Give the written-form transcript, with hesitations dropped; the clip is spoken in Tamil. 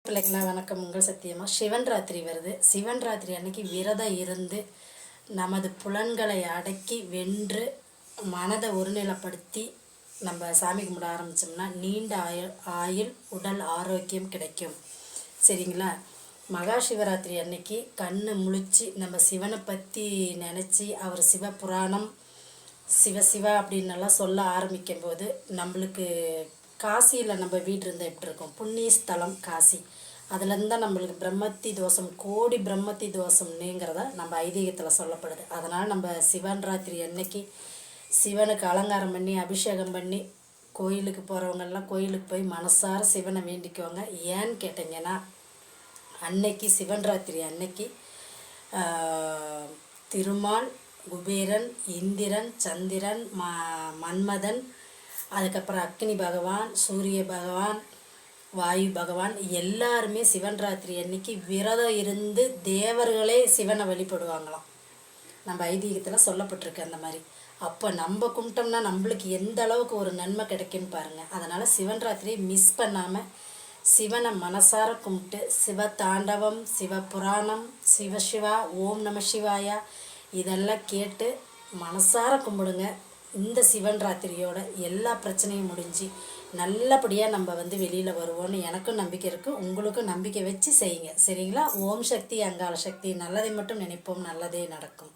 பிள்ளைங்களா வணக்கம். உங்கள் சத்தியமா. சிவன் ராத்திரி வருது. சிவன் ராத்திரி அன்னைக்கு விரதம் இருந்து நமது புலன்களை அடக்கி வென்று மனதை ஒருநிலைப்படுத்தி நம்ம சாமி கும்பிட ஆரம்பித்தோம்னா நீண்ட ஆயுள் உடல் ஆரோக்கியம் கிடைக்கும். சரிங்களா? மகா சிவராத்திரி அன்னைக்கு கண்ணு முழிச்சு நம்ம சிவனை பற்றி நினச்சி அவர் சிவபுராணம் சிவசிவா அப்படின்னெல்லாம் சொல்ல ஆரம்பிக்கும் போது நம்மளுக்கு காசியில் நம்ம வீடு இருந்தால் எப்படி இருக்கும்? புண்ணிய ஸ்தலம் காசி. அதுலேருந்து தான் நம்மளுக்கு பிரம்மத்தி தோஷம் கோடி பிரம்மத்தி தோஷம்னுங்கிறத நம்ம ஐதீகத்தில் சொல்லப்படுது. அதனால் நம்ம சிவன் ராத்திரி அன்னைக்கு சிவனுக்கு அலங்காரம் பண்ணி அபிஷேகம் பண்ணி கோயிலுக்கு போகிறவங்கெல்லாம் கோயிலுக்கு போய் மனசார சிவனை வேண்டிக்குவாங்க. ஏன்னு கேட்டிங்கன்னா அன்னைக்கு சிவன் ராத்திரி அன்னைக்கு திருமால், குபேரன், இந்திரன், சந்திரன், மன்மதன், அதுக்கப்புறம் அக்னி பகவான், சூரிய பகவான், வாயு பகவான் எல்லாருமே சிவன் ராத்திரி அன்னைக்கு விரதம் இருந்து தேவர்களே சிவனை வழிபடுவாங்களாம். நம்ம ஐதீகத்தில் சொல்லப்பட்டிருக்கு அந்த மாதிரி. அப்போ நம்ம கும்பிட்டோம்னா நம்மளுக்கு எந்த அளவுக்கு ஒரு நன்மை கிடைக்குன்னு பாருங்கள். அதனால் சிவன் ராத்திரியை மிஸ் பண்ணாமல் சிவனை மனசார கும்பிட்டு சிவ தாண்டவம், சிவபுராணம், சிவசிவா, ஓம் நம சிவாயா இதெல்லாம் கேட்டு மனசார கும்பிடுங்க. இந்த சிவன் ராத்திரியோட எல்லா பிரச்சனையும் முடிஞ்சு நல்லபடியாக நம்ம வெளியில் வருவோம்னு எனக்கும் நம்பிக்கை இருக்குது. உங்களுக்கும் நம்பிக்கை வச்சு செய்யுங்க. சரிங்களா? ஓம் சக்தி அங்காள சக்தி. நல்லதை மட்டும் நினைப்போம், நல்லதே நடக்கும்.